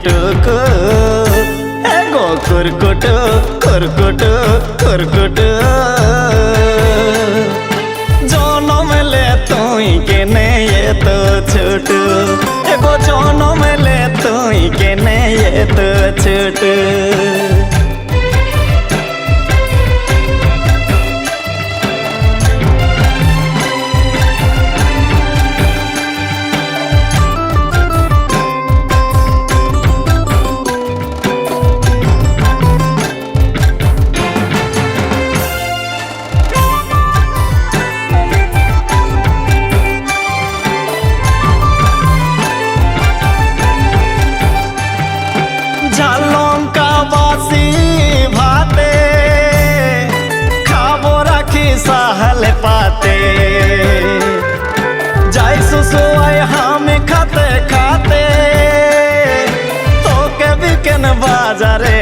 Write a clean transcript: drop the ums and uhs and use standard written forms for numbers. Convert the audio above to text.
টুকু এগো কুরকুটু কুরকুটু কুরকুটু জনমলে তুই কেনে এত ছোট এগো জনমলে তুই কেনে এত ছোট ঝালঙ্কা বাসি ভাতে খাবো রাখি সাহলে পাতে যাই সুসুয়াই আমি খাতে খাতে তোকে বিকেন বাজারে